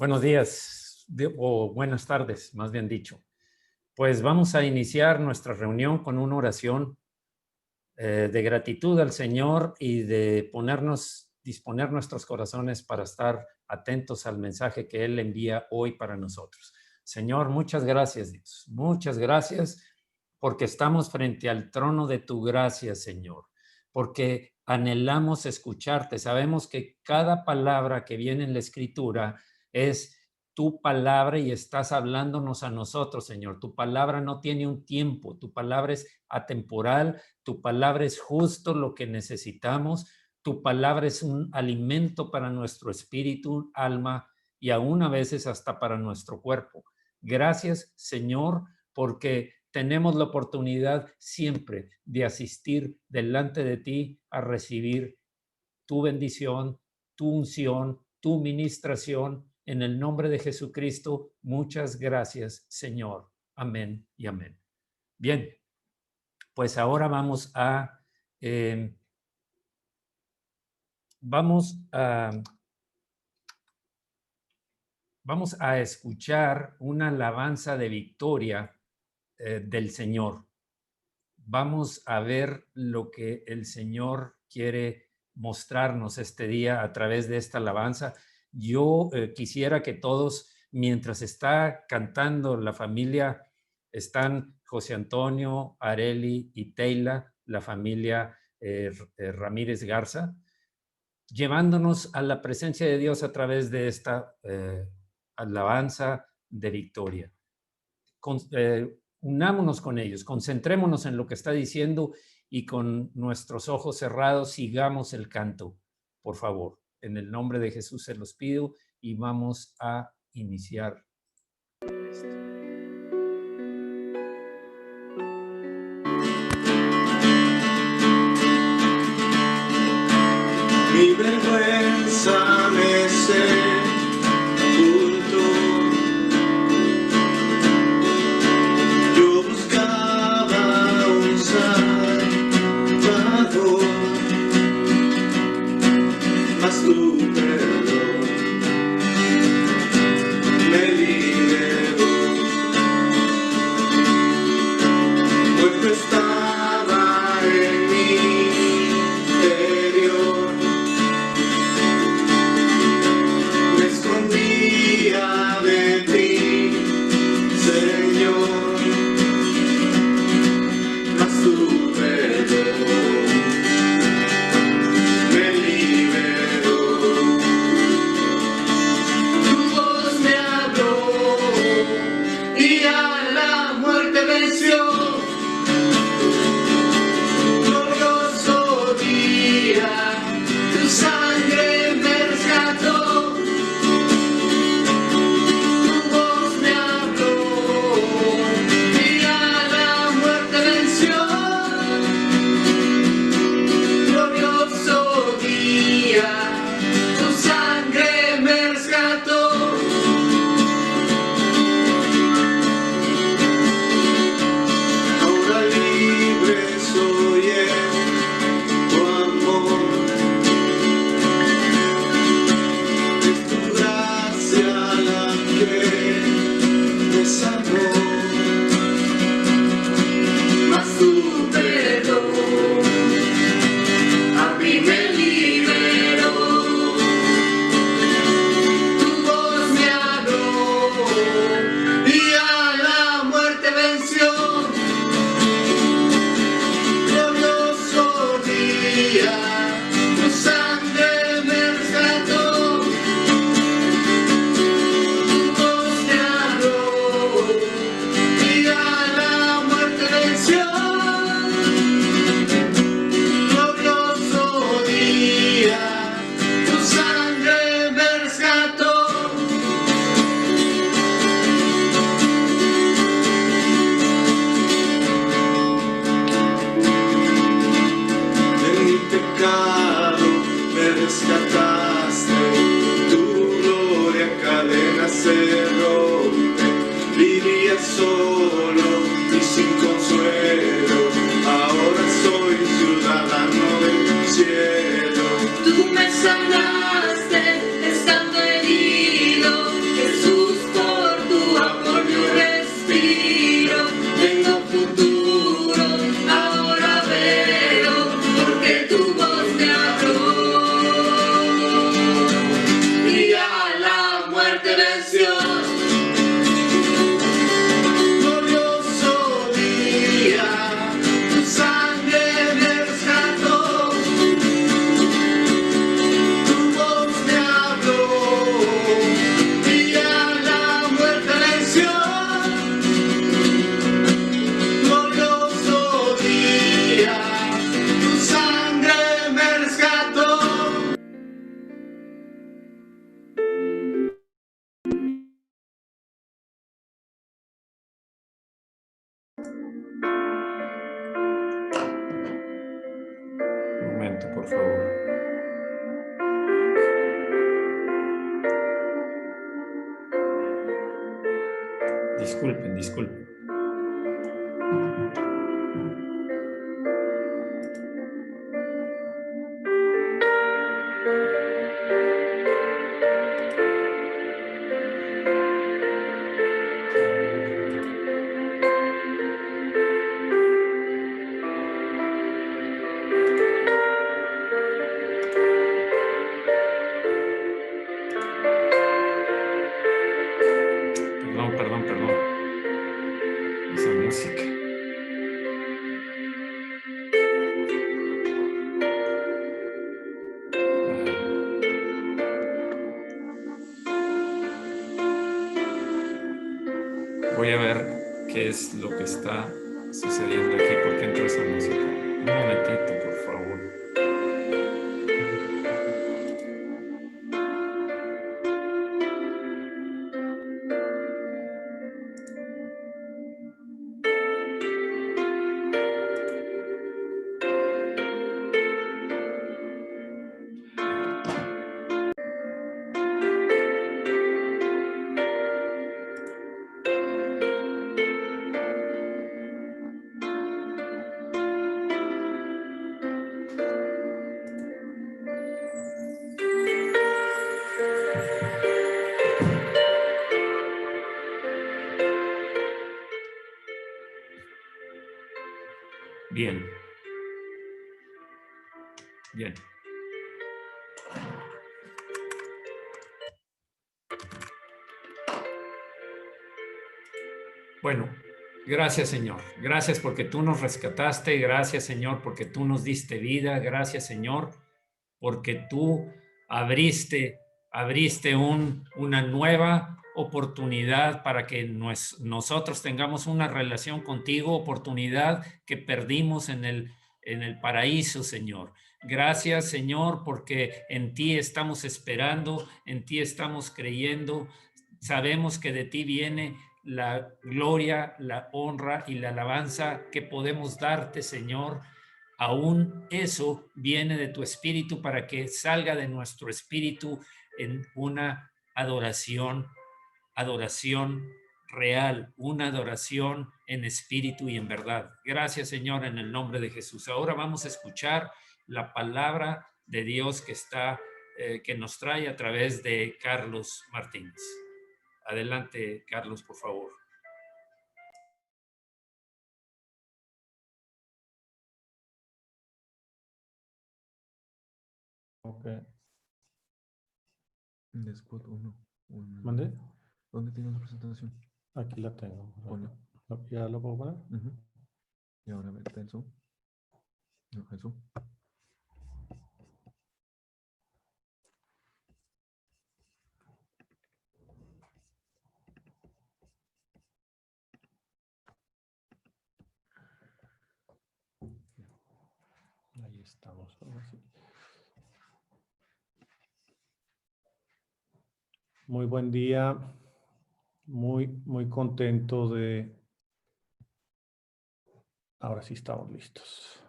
Buenos días o buenas tardes, más bien dicho. Pues vamos a iniciar nuestra reunión con una oración de gratitud al Señor y de disponer nuestros corazones para estar atentos al mensaje que Él envía hoy para nosotros. Señor, muchas gracias, Dios. Muchas gracias porque estamos frente al trono de tu gracia, Señor, porque anhelamos escucharte. Sabemos que cada palabra que viene en la Escritura es tu palabra y estás hablándonos a nosotros, Señor. Tu palabra no tiene un tiempo, tu palabra es atemporal, tu palabra es justo lo que necesitamos, tu palabra es un alimento para nuestro espíritu, alma y aún a veces hasta para nuestro cuerpo. Gracias, Señor, porque tenemos la oportunidad siempre de asistir delante de ti a recibir tu bendición, tu unción, tu ministración. En el nombre de Jesucristo, muchas gracias, Señor. Amén y amén. Bien, pues ahora eh, vamos a escuchar una alabanza de victoria del Señor. Vamos a ver lo que el Señor quiere mostrarnos este día a través de esta alabanza. Yo quisiera que todos, mientras está cantando la familia, están José Antonio, Areli y Teila, la familia Ramírez Garza, llevándonos a la presencia de Dios a través de esta alabanza de victoria. Unámonos con ellos, concentrémonos en lo que está diciendo y con nuestros ojos cerrados sigamos el canto, por favor. En el nombre de Jesús se los pido y vamos a iniciar esto. Mi vergüenza me sepultó. Yo buscaba un Salvador, mas tu perdón me liberó. Muerto estaba en mi interior, momento, por favor. Disculpen, disculpen. Perdón. Esa música. Voy a ver qué es lo que está sucediendo aquí. ¿Por qué entra esa música? Un momentito, por favor. Bien. Bien. Bueno, gracias, Señor. Gracias porque tú nos rescataste. Gracias, Señor, porque tú nos diste vida. Gracias, Señor, porque tú abriste una nueva oportunidad para que nosotros tengamos una relación contigo, oportunidad que perdimos en el paraíso, Señor. Gracias, Señor, porque en ti estamos esperando, en ti estamos creyendo. Sabemos que de ti viene la gloria, la honra y la alabanza que podemos darte, Señor. Aún eso viene de tu espíritu para que salga de nuestro espíritu en una adoración real, una adoración en espíritu y en verdad. Gracias, Señor, en el nombre de Jesús. Ahora vamos a escuchar la palabra de Dios que nos trae a través de Carlos Martínez. Adelante, Carlos, por favor. Ok. De Squad 1. ¿Mandé? ¿Dónde tienes la presentación? Aquí la tengo. Ponla. ¿Ya lo puedo poner? Y ahora vete el Zoom. No, el Zoom. Ahí estamos. Ahora sí. Muy buen día. Muy contento de... Ahora sí estamos listos.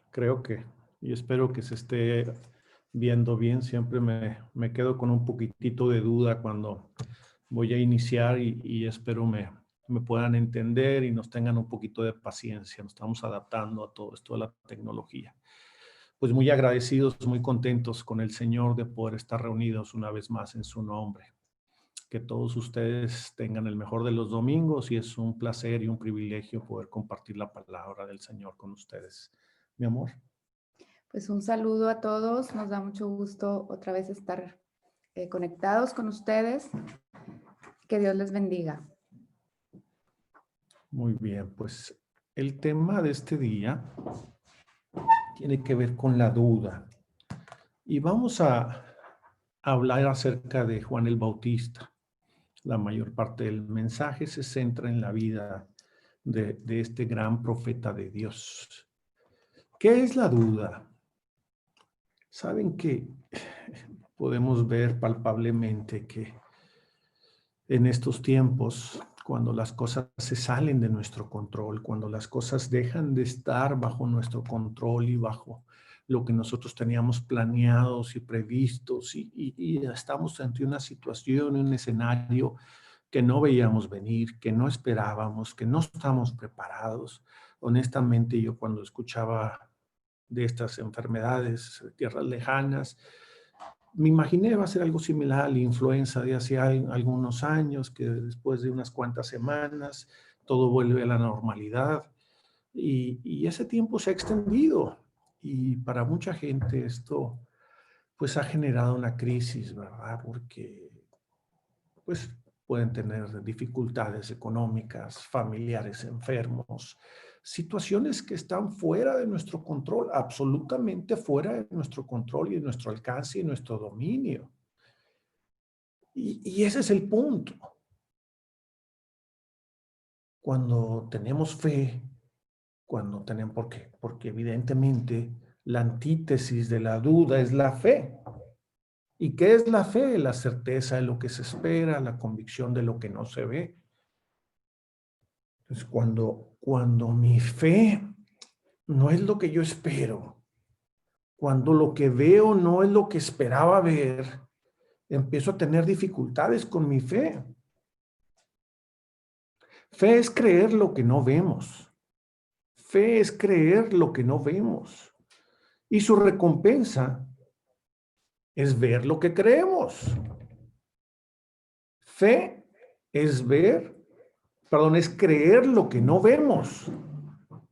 Creo que, y espero que se esté viendo bien. Siempre me quedo con un poquitito de duda cuando voy a iniciar y espero me puedan entender y nos tengan un poquito de paciencia. Nos estamos adaptando a todo esto de la tecnología. Pues muy agradecidos, muy contentos con el Señor de poder estar reunidos una vez más en su nombre. Que todos ustedes tengan el mejor de los domingos y es un placer y un privilegio poder compartir la palabra del Señor con ustedes. Mi amor. Pues un saludo a todos, nos da mucho gusto otra vez estar conectados con ustedes. Que Dios les bendiga. Muy bien, pues el tema de este día tiene que ver con la duda. Y vamos a hablar acerca de Juan el Bautista. La mayor parte del mensaje se centra en la vida de este gran profeta de Dios. ¿Qué es la duda? Saben que podemos ver palpablemente que en estos tiempos, cuando las cosas se salen de nuestro control, cuando las cosas dejan de estar bajo nuestro control y bajo lo que nosotros teníamos planeados y previstos y estamos ante una situación, un escenario que no veíamos venir, que no esperábamos, que no estamos preparados. Honestamente, yo cuando escuchaba de estas enfermedades de tierras lejanas, me imaginé va a ser algo similar a la influenza de hace algunos años, que después de unas cuantas semanas todo vuelve a la normalidad y ese tiempo se ha extendido y para mucha gente esto pues ha generado una crisis, ¿verdad? Porque pues pueden tener dificultades económicas, familiares enfermos, situaciones que están fuera de nuestro control, absolutamente fuera de nuestro control y de nuestro alcance y nuestro dominio. Y ese es el punto. Cuando tenemos fe, ¿por qué? Porque evidentemente la antítesis de la duda es la fe. ¿Y qué es la fe? La certeza de lo que se espera, la convicción de lo que no se ve. Entonces, cuando mi fe no es lo que yo espero, cuando lo que veo no es lo que esperaba ver, empiezo a tener dificultades con mi fe. Fe es creer lo que no vemos. Fe es creer lo que no vemos. Y su recompensa es ver lo que creemos. Fe es es creer lo que no vemos.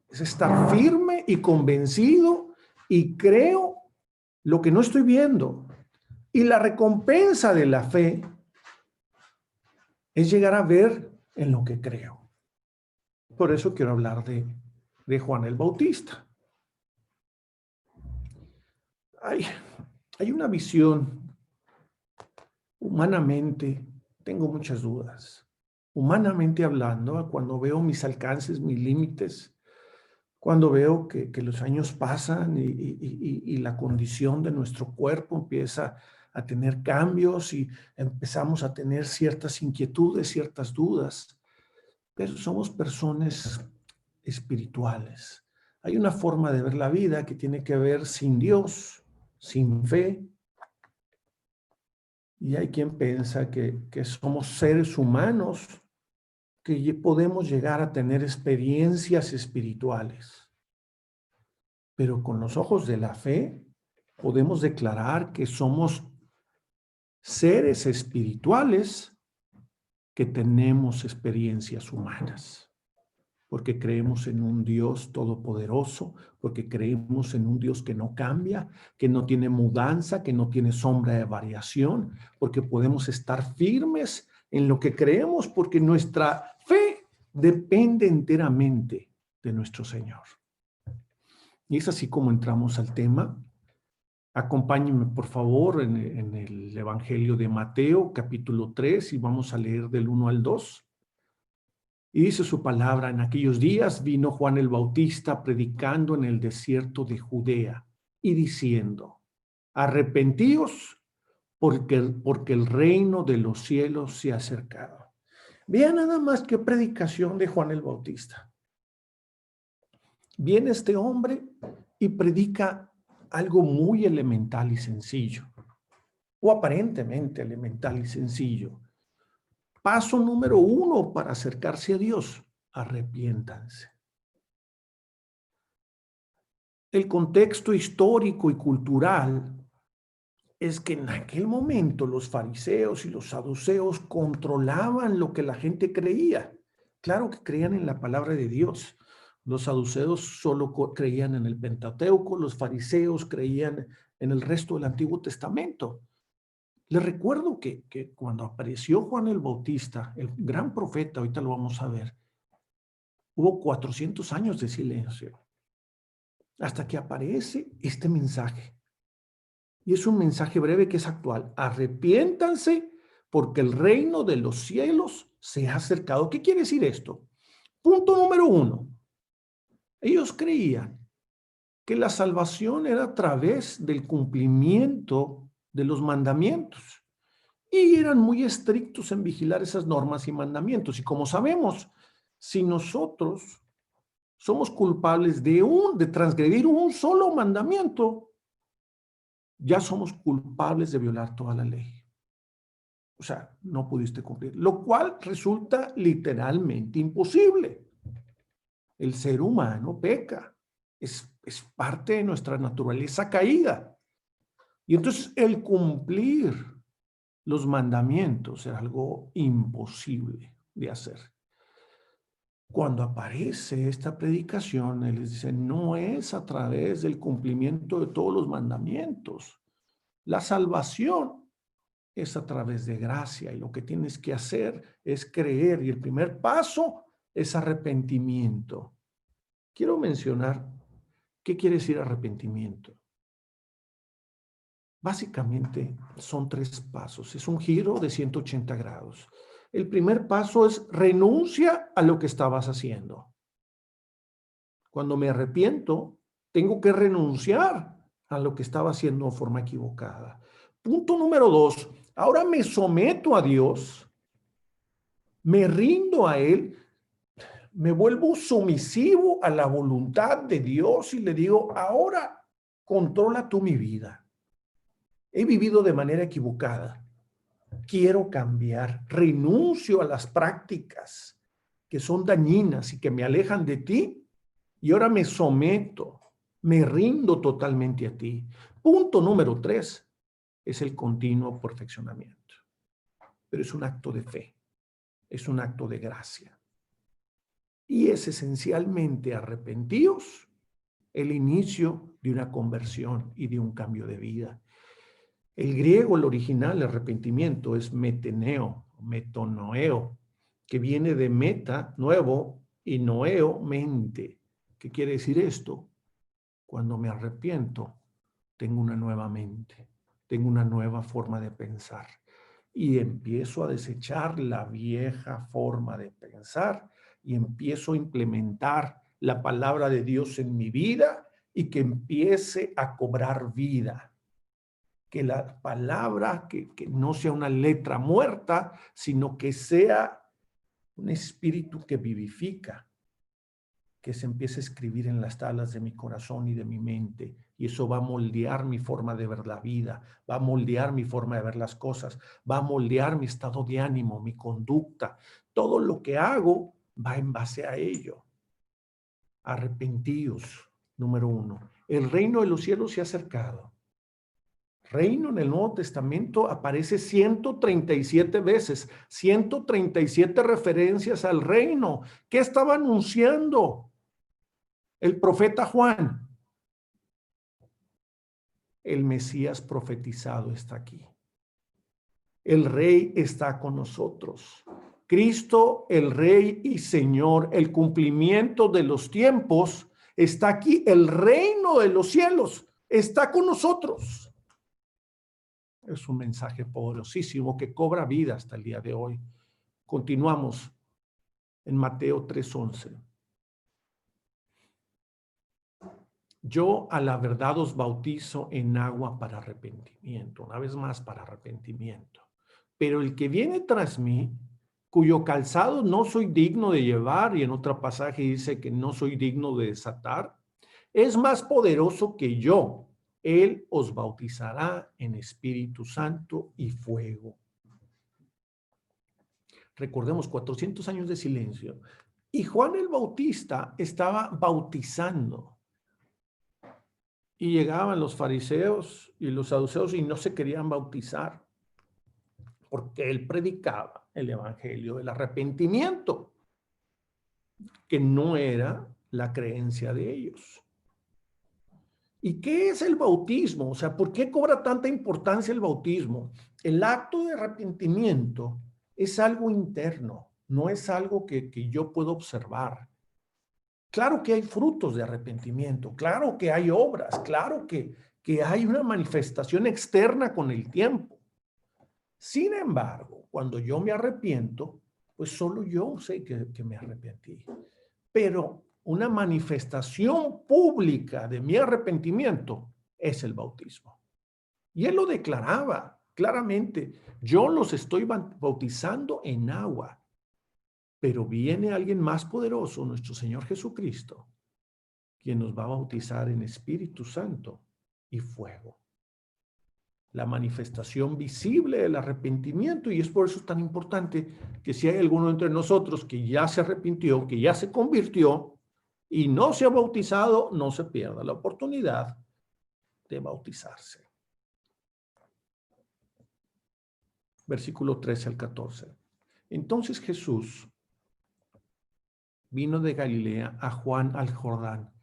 Es estar firme y convencido y creo lo que no estoy viendo. Y la recompensa de la fe es llegar a ver en lo que creo. Por eso quiero hablar de Juan el Bautista. Hay una visión, humanamente, tengo muchas dudas. Humanamente hablando, cuando veo mis alcances, mis límites, cuando veo que los años pasan y la condición de nuestro cuerpo empieza a tener cambios y empezamos a tener ciertas inquietudes, ciertas dudas, pero somos personas espirituales. Hay una forma de ver la vida que tiene que ver sin Dios, sin fe. Y hay quien piensa que somos seres humanos que podemos llegar a tener experiencias espirituales. Pero con los ojos de la fe podemos declarar que somos seres espirituales que tenemos experiencias humanas. Porque creemos en un Dios todopoderoso, porque creemos en un Dios que no cambia, que no tiene mudanza, que no tiene sombra de variación, porque podemos estar firmes en lo que creemos, porque nuestra fe depende enteramente de nuestro Señor. Y es así como entramos al tema. Acompáñenme, por favor, en el Evangelio de Mateo, capítulo 3, y vamos a leer del 1 al 2. Y dice su palabra: en aquellos días vino Juan el Bautista predicando en el desierto de Judea y diciendo: arrepentíos porque el reino de los cielos se ha acercado. Vean nada más qué predicación de Juan el Bautista. Viene este hombre y predica algo muy elemental y sencillo, o aparentemente elemental y sencillo. Paso número 1 para acercarse a Dios: arrepiéntanse. El contexto histórico y cultural es que en aquel momento los fariseos y los saduceos controlaban lo que la gente creía. Claro que creían en la palabra de Dios. Los saduceos solo creían en el Pentateuco, los fariseos creían en el resto del Antiguo Testamento. Les recuerdo que cuando apareció Juan el Bautista, el gran profeta, ahorita lo vamos a ver, hubo 400 años de silencio hasta que aparece este mensaje. Y es un mensaje breve que es actual: arrepiéntanse porque el reino de los cielos se ha acercado. ¿Qué quiere decir esto? Punto número 1. Ellos creían que la salvación era a través del cumplimiento de los mandamientos. Y eran muy estrictos en vigilar esas normas y mandamientos. Y como sabemos, si nosotros somos culpables de transgredir un solo mandamiento, ya somos culpables de violar toda la ley. O sea, no pudiste cumplir, lo cual resulta literalmente imposible. El ser humano peca, es parte de nuestra naturaleza caída. Y entonces el cumplir los mandamientos es algo imposible de hacer. Cuando aparece esta predicación, él les dice, no es a través del cumplimiento de todos los mandamientos. La salvación es a través de gracia y lo que tienes que hacer es creer y el primer paso es arrepentimiento. Quiero mencionar qué quiere decir arrepentimiento. Básicamente son 3 pasos, es un giro de 180 grados. El primer paso es renuncia a lo que estabas haciendo. Cuando me arrepiento, tengo que renunciar a lo que estaba haciendo de forma equivocada. Punto número 2, ahora me someto a Dios, me rindo a Él, me vuelvo sumisivo a la voluntad de Dios y le digo, ahora controla tú mi vida. He vivido de manera equivocada. Quiero cambiar, renuncio a las prácticas que son dañinas y que me alejan de ti y ahora me someto, me rindo totalmente a ti. Punto número 3 es el continuo perfeccionamiento, pero es un acto de fe, es un acto de gracia y es esencialmente arrepentidos el inicio de una conversión y de un cambio de vida. El griego, el original, el arrepentimiento es meteneo, metonoeo, que viene de meta, nuevo, y noeo, mente. ¿Qué quiere decir esto? Cuando me arrepiento, tengo una nueva mente, tengo una nueva forma de pensar y empiezo a desechar la vieja forma de pensar y empiezo a implementar la palabra de Dios en mi vida y que empiece a cobrar vida. Que la palabra, que no sea una letra muerta, sino que sea un espíritu que vivifica, que se empiece a escribir en las tablas de mi corazón y de mi mente. Y eso va a moldear mi forma de ver la vida, va a moldear mi forma de ver las cosas, va a moldear mi estado de ánimo, mi conducta. Todo lo que hago va en base a ello. Arrepentidos, número 1. El reino de los cielos se ha acercado. Reino en el Nuevo Testamento aparece 137 veces, 137 referencias al reino. ¿Qué estaba anunciando el profeta Juan? El Mesías profetizado está aquí. El Rey está con nosotros. Cristo, el Rey y Señor, el cumplimiento de los tiempos, está aquí. El reino de los cielos está con nosotros. Es un mensaje poderosísimo que cobra vida hasta el día de hoy. Continuamos en Mateo 3:11. Yo a la verdad os bautizo en agua para arrepentimiento, una vez más para arrepentimiento. Pero el que viene tras mí, cuyo calzado no soy digno de llevar, y en otro pasaje dice que no soy digno de desatar, es más poderoso que yo. Él os bautizará en Espíritu Santo y fuego. Recordemos 400 años de silencio. Y Juan el Bautista estaba bautizando. Y llegaban los fariseos y los saduceos y no se querían bautizar. Porque él predicaba el evangelio del arrepentimiento, que no era la creencia de ellos. ¿Y qué es el bautismo? O sea, ¿por qué cobra tanta importancia el bautismo? El acto de arrepentimiento es algo interno, no es algo que yo puedo observar. Claro que hay frutos de arrepentimiento, claro que hay obras, claro que hay una manifestación externa con el tiempo. Sin embargo, cuando yo me arrepiento, pues solo yo sé que me arrepentí. Pero una manifestación pública de mi arrepentimiento es el bautismo. Y él lo declaraba claramente. Yo los estoy bautizando en agua, pero viene alguien más poderoso, nuestro Señor Jesucristo, quien nos va a bautizar en Espíritu Santo y fuego. La manifestación visible del arrepentimiento, y es por eso tan importante que si hay alguno entre nosotros que ya se arrepintió, que ya se convirtió y no se ha bautizado, no se pierda la oportunidad de bautizarse. Versículo 13 al 14. Entonces Jesús vino de Galilea a Juan al Jordán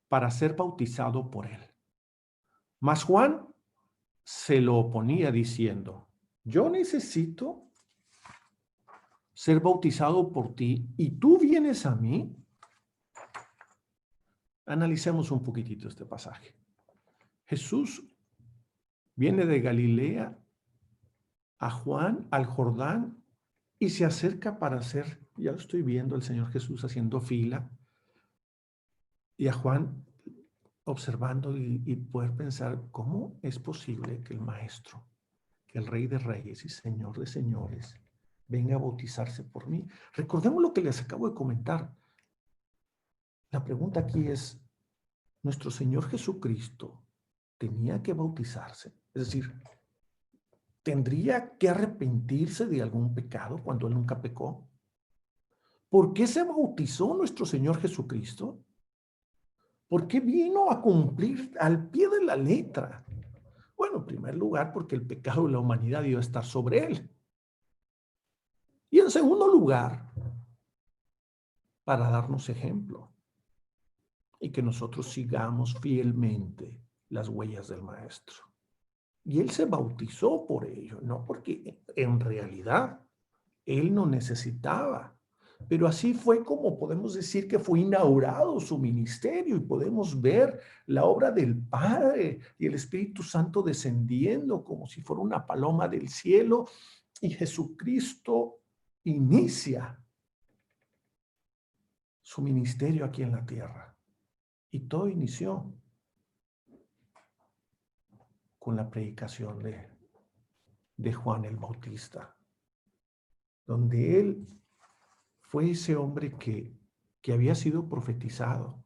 para ser bautizado por él. Mas Juan se lo oponía diciendo: yo necesito ser bautizado por ti y tú vienes a mí. Analicemos un poquitito este pasaje. Jesús viene de Galilea a Juan al Jordán y se acerca para hacer, ya lo estoy viendo, el Señor Jesús haciendo fila, y a Juan observando y poder pensar, ¿cómo es posible que el Maestro, que el Rey de Reyes y Señor de Señores, venga a bautizarse por mí? Recordemos lo que les acabo de comentar. La pregunta aquí es, ¿nuestro Señor Jesucristo tenía que bautizarse? Es decir, ¿tendría que arrepentirse de algún pecado cuando Él nunca pecó? ¿Por qué se bautizó nuestro Señor Jesucristo? ¿Por qué vino a cumplir al pie de la letra? Bueno, en primer lugar, porque el pecado de la humanidad iba a estar sobre Él. Y en segundo lugar, para darnos ejemplo y que nosotros sigamos fielmente las huellas del Maestro. Y Él se bautizó por ello, no porque en realidad Él no necesitaba. Pero así fue como podemos decir que fue inaugurado su ministerio y podemos ver la obra del Padre y el Espíritu Santo descendiendo como si fuera una paloma del cielo, y Jesucristo inicia su ministerio aquí en la tierra. Y todo inició con la predicación de Juan el Bautista, donde él fue ese hombre que había sido profetizado.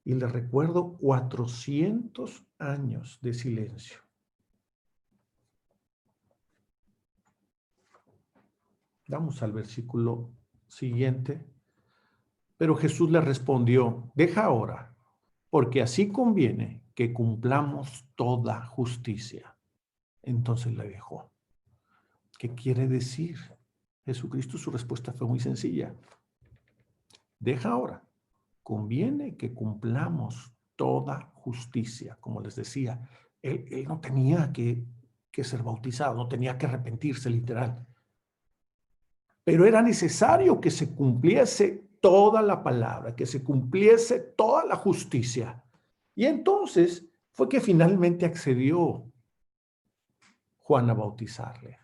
Y le recuerdo 400 años de silencio. Vamos al versículo siguiente. Pero Jesús le respondió: deja ahora, porque así conviene que cumplamos toda justicia. Entonces le dejó. ¿Qué quiere decir? Jesucristo, su respuesta fue muy sencilla. Deja ahora, conviene que cumplamos toda justicia. Como les decía, él no tenía que ser bautizado, no tenía que arrepentirse, literal. Pero era necesario que se cumpliese toda la palabra, que se cumpliese toda la justicia. Y entonces fue que finalmente accedió Juan a bautizarle.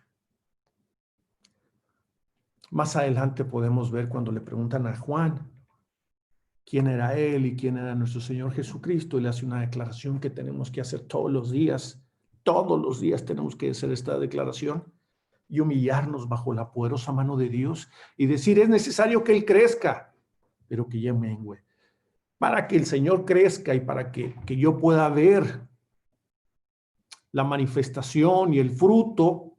Más adelante podemos ver cuando le preguntan a Juan quién era él y quién era nuestro Señor Jesucristo, y le hace una declaración que tenemos que hacer todos los días tenemos que hacer esta declaración y humillarnos bajo la poderosa mano de Dios y decir: es necesario que Él crezca, pero que yo mengüe. Para que el Señor crezca y para que yo pueda ver la manifestación y el fruto,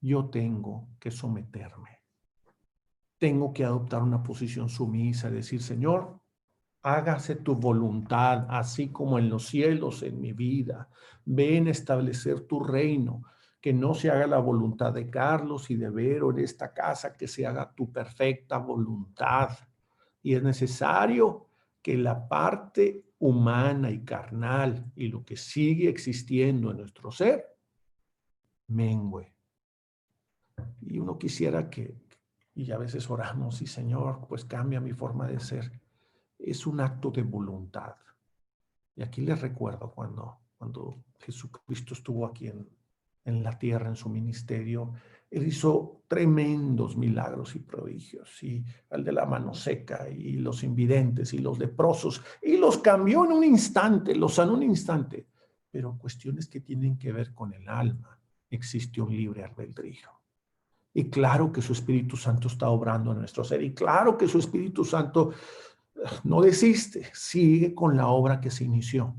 yo tengo que someterme. Tengo que adoptar una posición sumisa, decir: Señor, hágase tu voluntad, así como en los cielos, en mi vida. Ven a establecer tu reino, que no se haga la voluntad de Carlos y de Vero en esta casa, que se haga tu perfecta voluntad. Y es necesario que la parte humana y carnal y lo que sigue existiendo en nuestro ser mengüe. Y uno quisiera y a veces oramos, y Señor, pues cambia mi forma de ser. Es un acto de voluntad. Y aquí les recuerdo cuando Jesucristo estuvo aquí en la tierra, en su ministerio, Él hizo tremendos milagros y prodigios, y el de la mano seca, y los invidentes, y los leprosos, y los cambió en un instante, los sanó en un instante. Pero cuestiones que tienen que ver con el alma, existe un libre albedrío. Y claro que su Espíritu Santo está obrando en nuestro ser, y claro que su Espíritu Santo no desiste, sigue con la obra que se inició,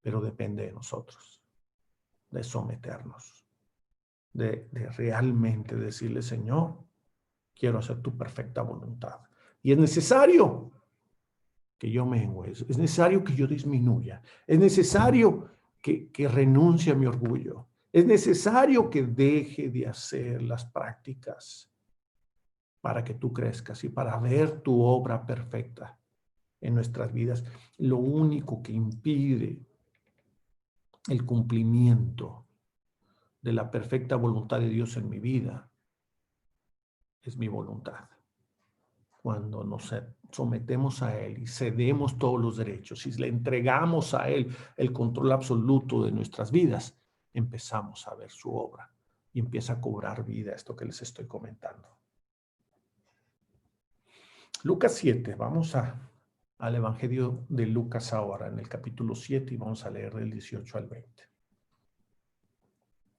pero depende de nosotros, de someternos, de realmente decirle, Señor, quiero hacer tu perfecta voluntad. Y es necesario que yo mengue, es necesario que yo disminuya, es necesario que renuncie a mi orgullo, es necesario que deje de hacer las prácticas para que tú crezcas y para ver tu obra perfecta en nuestras vidas. Lo único que impide el cumplimiento de la perfecta voluntad de Dios en mi vida es mi voluntad. Cuando nos sometemos a Él y cedemos todos los derechos y le entregamos a Él el control absoluto de nuestras vidas, empezamos a ver su obra y empieza a cobrar vida esto que les estoy comentando. Lucas 7, vamos al Evangelio de Lucas ahora, en el capítulo 7, y vamos a leer del 18 al 20.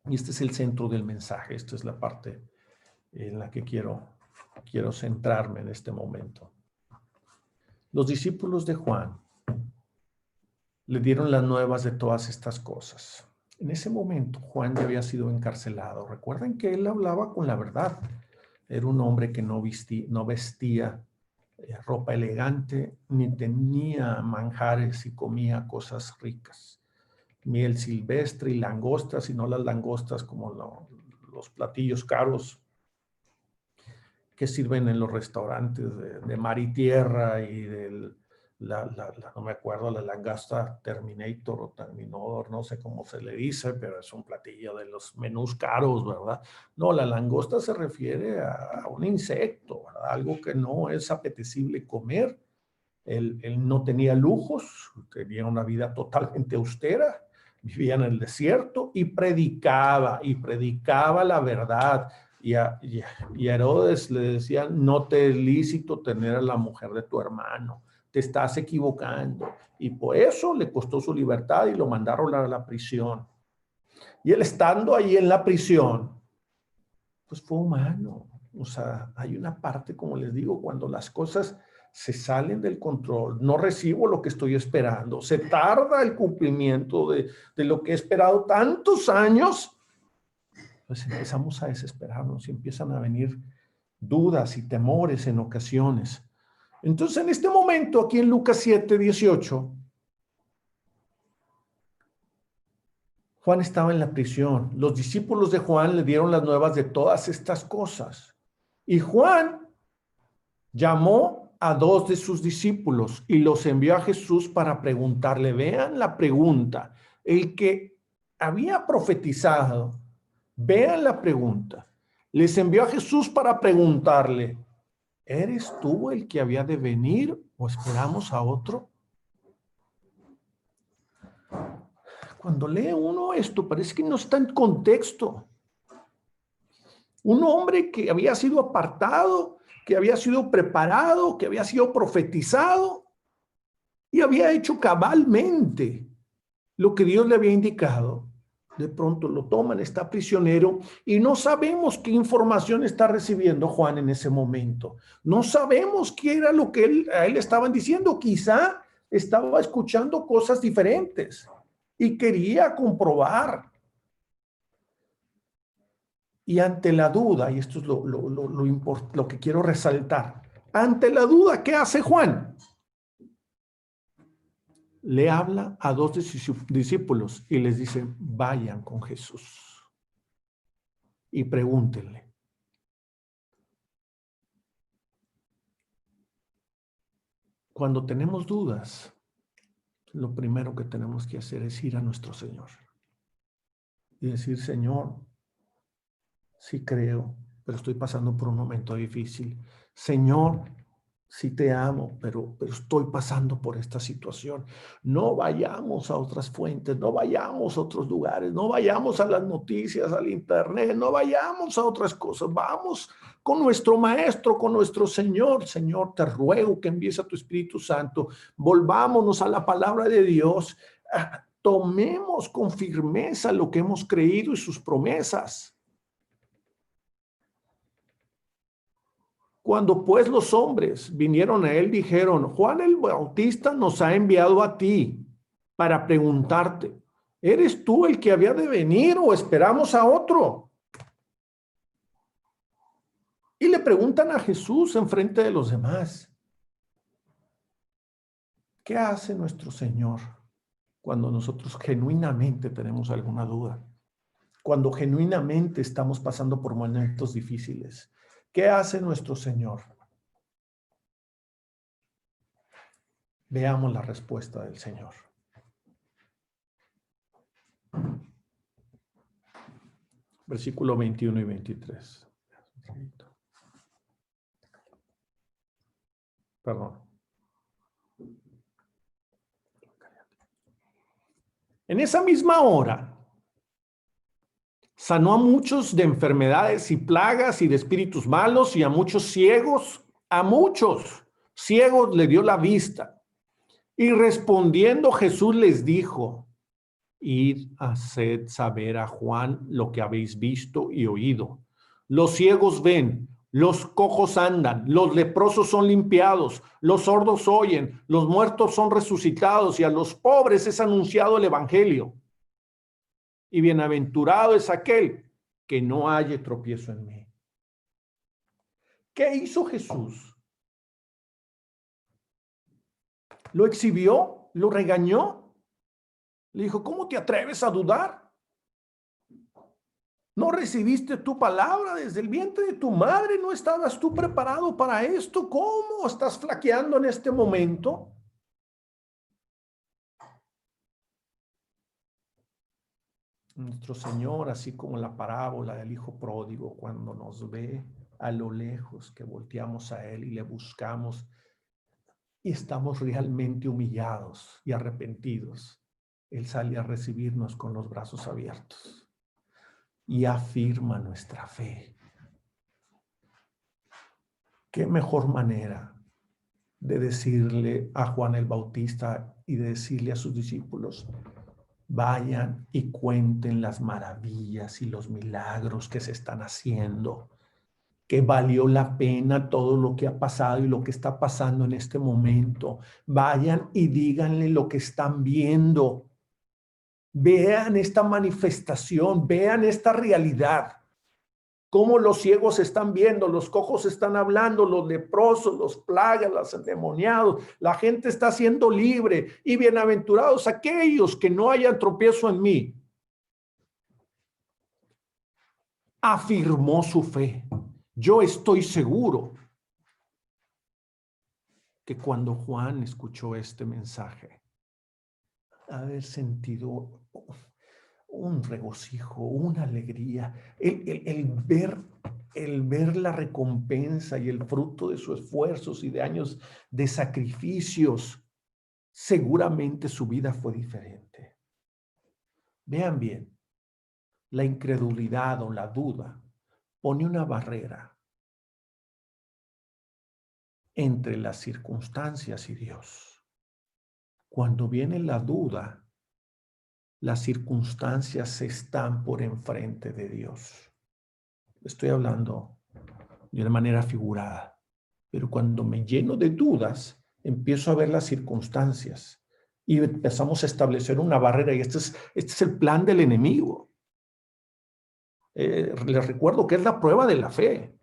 Y este es el centro del mensaje, esta es la parte en la que quiero centrarme en este momento. Los discípulos de Juan le dieron las nuevas de todas estas cosas. En ese momento Juan ya había sido encarcelado. Recuerden que él hablaba con la verdad. Era un hombre que no vestía ropa elegante, ni tenía manjares y comía cosas ricas. Miel silvestre y langostas, y no las langostas como los platillos caros que sirven en los restaurantes de mar y tierra y no me acuerdo, la langosta Terminator o Terminador, no sé cómo se le dice, pero es un platillo de los menús caros, ¿verdad? No, la langosta se refiere a un insecto, ¿verdad? Algo que no es apetecible comer. Él no tenía lujos, tenía una vida totalmente austera, vivía en el desierto y predicaba la verdad. Y a Herodes le decía, no te es lícito tener a la mujer de tu hermano, te estás equivocando. Y por eso le costó su libertad y lo mandaron a la prisión. Y él estando ahí en la prisión, pues fue humano. O sea, hay una parte, como les digo, cuando las cosas se salen del control, no recibo lo que estoy esperando, se tarda el cumplimiento de lo que he esperado tantos años, pues empezamos a desesperarnos y empiezan a venir dudas y temores en ocasiones. Entonces, en este momento, aquí en Lucas 7, 18, Juan estaba en la prisión. Los discípulos de Juan le dieron las nuevas de todas estas cosas. Y Juan llamó a 2 de sus discípulos y los envió a Jesús para preguntarle. Vean la pregunta. El que había profetizado, vean la pregunta. Les envió a Jesús para preguntarle, ¿eres tú el que había de venir o esperamos a otro? Cuando lee uno esto, parece que no está en contexto. Un hombre que había sido apartado, que había sido preparado, que había sido profetizado y había hecho cabalmente lo que Dios le había indicado. De pronto lo toman, está prisionero y no sabemos qué información está recibiendo Juan en ese momento. No sabemos qué era lo que a él estaban diciendo. Quizá estaba escuchando cosas diferentes y quería comprobar. Y ante la duda, y esto es lo que quiero resaltar, ante la duda, ¿qué hace Juan? Le habla a 2 de sus discípulos y les dice, vayan con Jesús y pregúntenle. Cuando tenemos dudas, lo primero que tenemos que hacer es ir a nuestro Señor y decir, Señor, sí creo, pero estoy pasando por un momento difícil. Señor, sí te amo, pero estoy pasando por esta situación. No vayamos a otras fuentes, no vayamos a otros lugares, no vayamos a las noticias, al internet, no vayamos a otras cosas. Vamos con nuestro Maestro, con nuestro Señor. Señor, te ruego que envíes a tu Espíritu Santo. Volvámonos a la palabra de Dios. Tomemos con firmeza lo que hemos creído y sus promesas. Cuando pues los hombres vinieron a él, dijeron, Juan el Bautista nos ha enviado a ti para preguntarte, ¿eres tú el que había de venir o esperamos a otro? Y le preguntan a Jesús en frente de los demás, ¿qué hace nuestro Señor cuando nosotros genuinamente tenemos alguna duda? Cuando genuinamente estamos pasando por momentos difíciles. ¿Qué hace nuestro Señor? Veamos la respuesta del Señor. Versículo 21 y 23. Perdón. En esa misma hora, sanó a muchos de enfermedades y plagas y de espíritus malos y a muchos ciegos le dio la vista. Y respondiendo Jesús les dijo, id, haced saber a Juan lo que habéis visto y oído. Los ciegos ven, los cojos andan, los leprosos son limpiados, los sordos oyen, los muertos son resucitados y a los pobres es anunciado el evangelio. Y bienaventurado es aquel que no halle tropiezo en mí. ¿Qué hizo Jesús? ¿Lo exhibió? ¿Lo regañó? Le dijo, ¿cómo te atreves a dudar? ¿No recibiste tu palabra desde el vientre de tu madre? ¿No estabas tú preparado para esto? ¿Cómo estás flaqueando en este momento? Nuestro Señor, así como la parábola del hijo pródigo, cuando nos ve a lo lejos, que volteamos a Él y le buscamos y estamos realmente humillados y arrepentidos, Él sale a recibirnos con los brazos abiertos y afirma nuestra fe. ¿Qué mejor manera de decirle a Juan el Bautista y de decirle a sus discípulos, vayan y cuenten las maravillas y los milagros que se están haciendo, que valió la pena todo lo que ha pasado y lo que está pasando en este momento? Vayan y díganle lo que están viendo. Vean esta manifestación, vean esta realidad. Cómo los ciegos están viendo, los cojos están hablando, los leprosos, los plagas, los endemoniados, la gente está siendo libre y bienaventurados aquellos que no hayan tropiezo en mí. Afirmó su fe. Yo estoy seguro que cuando Juan escuchó este mensaje, haber sentido un regocijo, una alegría, el ver la recompensa y el fruto de sus esfuerzos y de años de sacrificios. Seguramente su vida fue diferente. Vean bien, la incredulidad o la duda pone una barrera entre las circunstancias y Dios. Cuando viene la duda, las circunstancias están por enfrente de Dios. Estoy hablando de una manera figurada, pero cuando me lleno de dudas, empiezo a ver las circunstancias y empezamos a establecer una barrera, y este es el plan del enemigo. Les recuerdo que es la prueba de la fe,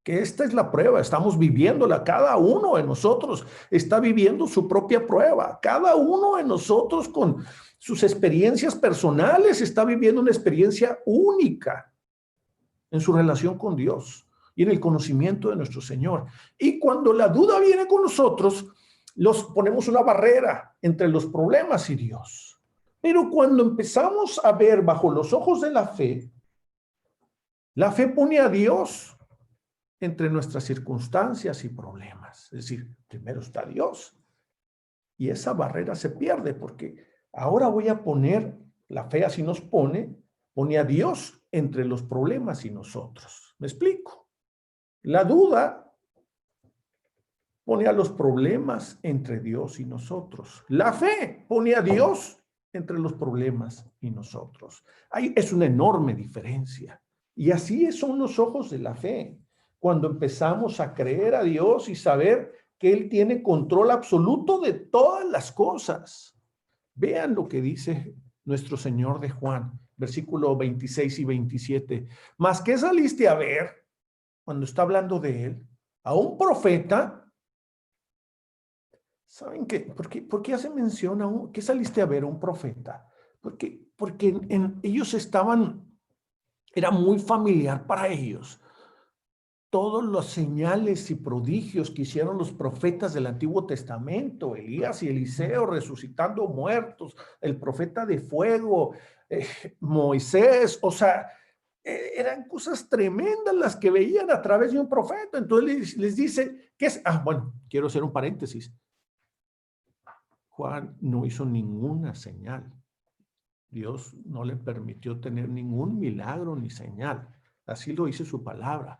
que esta es la prueba, estamos viviéndola, cada uno de nosotros está viviendo su propia prueba, cada uno de nosotros con sus experiencias personales está viviendo una experiencia única en su relación con Dios y en el conocimiento de nuestro Señor. Y cuando la duda viene con nosotros, los ponemos una barrera entre los problemas y Dios. Pero cuando empezamos a ver bajo los ojos de la fe pone a Dios entre nuestras circunstancias y problemas. Es decir, primero está Dios. Y esa barrera se pierde porque ahora voy a poner, la fe así nos pone a Dios entre los problemas y nosotros. ¿Me explico? La duda pone a los problemas entre Dios y nosotros. La fe pone a Dios entre los problemas y nosotros. Es una enorme diferencia. Y así son los ojos de la fe. cuando empezamos a creer a Dios y saber que Él tiene control absoluto de todas las cosas. Vean lo que dice nuestro Señor de Juan, versículo 26 y 27. ¿Mas qué saliste a ver cuando está hablando de Él? ¿A un profeta? ¿Saben qué? ¿Por qué hace mención a qué saliste a ver a un profeta? Porque ellos era muy familiar para ellos. Todos los señales y prodigios que hicieron los profetas del Antiguo Testamento, Elías y Eliseo resucitando muertos, el profeta de fuego, Moisés, o sea, eran cosas tremendas las que veían a través de un profeta. Entonces les dice, ¿qué es? Bueno, quiero hacer un paréntesis. Juan no hizo ninguna señal. Dios no le permitió tener ningún milagro ni señal. Así lo dice su palabra.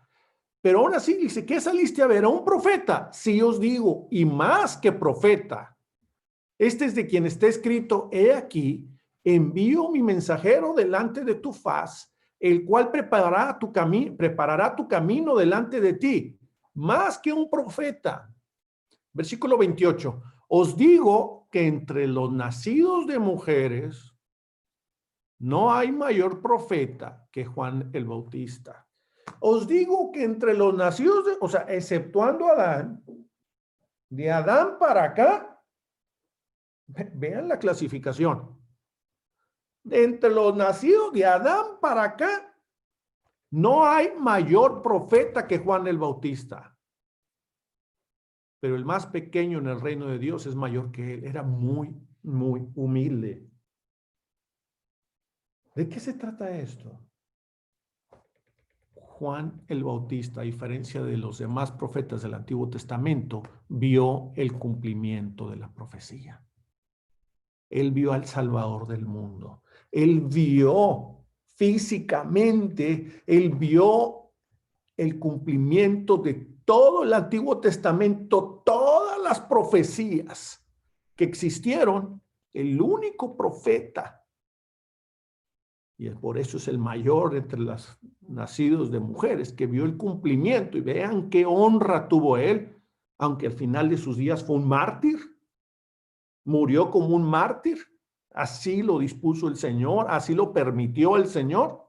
Pero aún así dice, ¿qué saliste a ver? ¿A un profeta? Sí os digo, y más que profeta. Este es de quien está escrito, he aquí, envío mi mensajero delante de tu faz, el cual preparará tu camino delante de ti. Más que un profeta. Versículo 28. Os digo que entre los nacidos de mujeres no hay mayor profeta que Juan el Bautista. Os digo que entre los nacidos o sea, exceptuando a Adán, de Adán para acá, vean la clasificación. Entre los nacidos de Adán para acá, no hay mayor profeta que Juan el Bautista. Pero el más pequeño en el reino de Dios es mayor que él. Era muy, muy humilde. ¿De qué se trata esto? Juan el Bautista, a diferencia de los demás profetas del Antiguo Testamento, vio el cumplimiento de la profecía. Él vio al Salvador del mundo. Él vio físicamente, él vio el cumplimiento de todo el Antiguo Testamento, todas las profecías que existieron. El único profeta, y por eso es el mayor entre los nacidos de mujeres, que vio el cumplimiento. Y vean qué honra tuvo él, aunque al final de sus días fue un mártir. Murió como un mártir. Así lo dispuso el Señor, así lo permitió el Señor.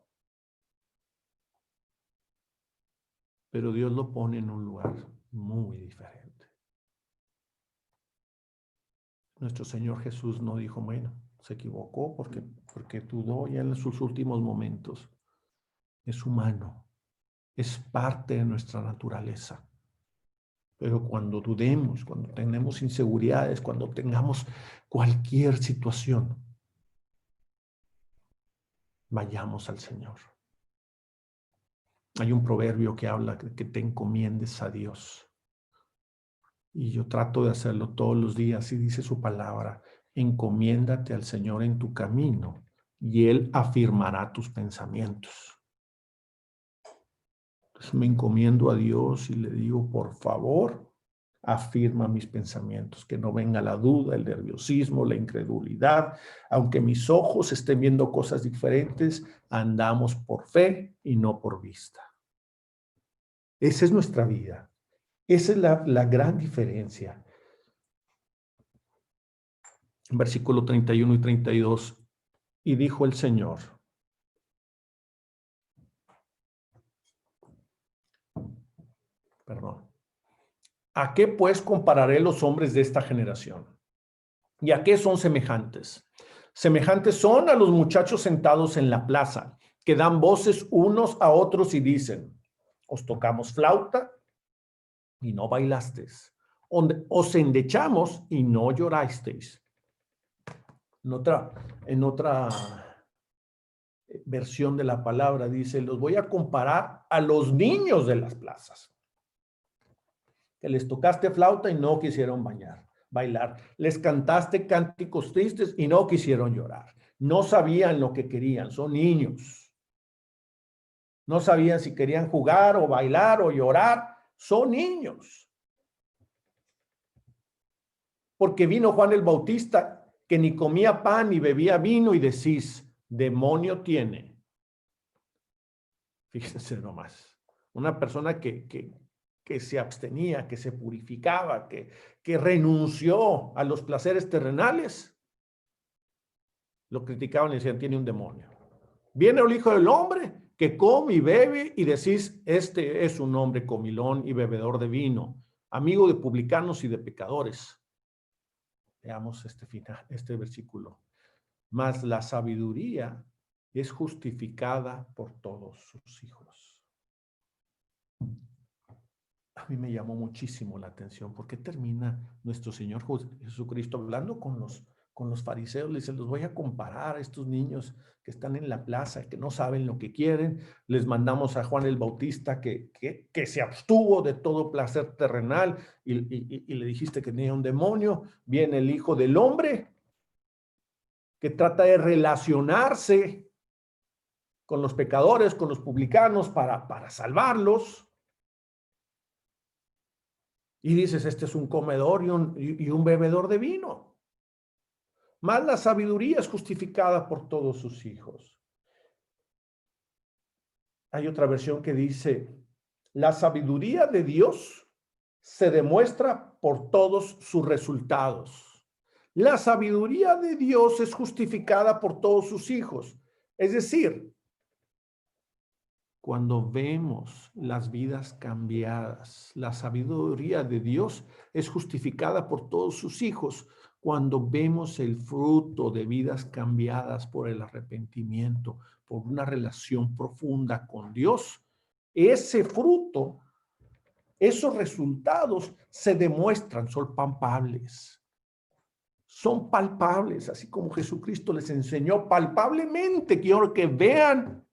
Pero Dios lo pone en un lugar muy diferente. Nuestro Señor Jesús no dijo, bueno, se equivocó porque dudó ya en sus últimos momentos. Es humano, es parte de nuestra naturaleza. Pero cuando dudemos, cuando tenemos inseguridades, cuando tengamos cualquier situación, vayamos al Señor. Hay un proverbio que habla de que te encomiendes a Dios. Y yo trato de hacerlo todos los días y dice su palabra, encomiéndate al Señor en tu camino y Él afirmará tus pensamientos. Entonces me encomiendo a Dios y le digo, por favor, afirma mis pensamientos, que no venga la duda, el nerviosismo, la incredulidad. Aunque mis ojos estén viendo cosas diferentes, andamos por fe y no por vista. Esa es nuestra vida. Esa es la gran diferencia. Versículo 31 y 32. Y dijo el Señor, ¿a qué pues compararé los hombres de esta generación? ¿Y a qué son semejantes? Semejantes son a los muchachos sentados en la plaza, que dan voces unos a otros y dicen, os tocamos flauta y no bailasteis, os endechamos y no llorasteis. En otra versión de la palabra dice, los voy a comparar a los niños de las plazas, que les tocaste flauta y no quisieron bailar. Les cantaste cánticos tristes y no quisieron llorar. No sabían lo que querían, son niños. No sabían si querían jugar o bailar o llorar, son niños. Porque vino Juan el Bautista, que ni comía pan ni bebía vino, y decís, demonio tiene. Fíjense nomás. una persona que se abstenía, que se purificaba, que renunció a los placeres terrenales, lo criticaban y decían, tiene un demonio. Viene el Hijo del Hombre que come y bebe y decís, este es un hombre comilón y bebedor de vino, amigo de publicanos y de pecadores. Veamos este versículo. Mas la sabiduría es justificada por todos sus hijos. A mí me llamó muchísimo la atención porque termina nuestro Señor Jesucristo hablando con los fariseos. Les dice, los voy a comparar a estos niños que están en la plaza, que no saben lo que quieren. Les mandamos a Juan el Bautista que se abstuvo de todo placer terrenal y le dijiste que tenía un demonio. Viene el Hijo del Hombre que trata de relacionarse con los pecadores, con los publicanos para salvarlos. Y dices, este es un comedor y un bebedor de vino. Mas la sabiduría es justificada por todos sus hijos. Hay otra versión que dice, la sabiduría de Dios se demuestra por todos sus resultados. La sabiduría de Dios es justificada por todos sus hijos. Es decir, cuando vemos las vidas cambiadas, la sabiduría de Dios es justificada por todos sus hijos. Cuando vemos el fruto de vidas cambiadas por el arrepentimiento, por una relación profunda con Dios, ese fruto, esos resultados se demuestran, son palpables. Son palpables, así como Jesucristo les enseñó palpablemente. Quiero que vean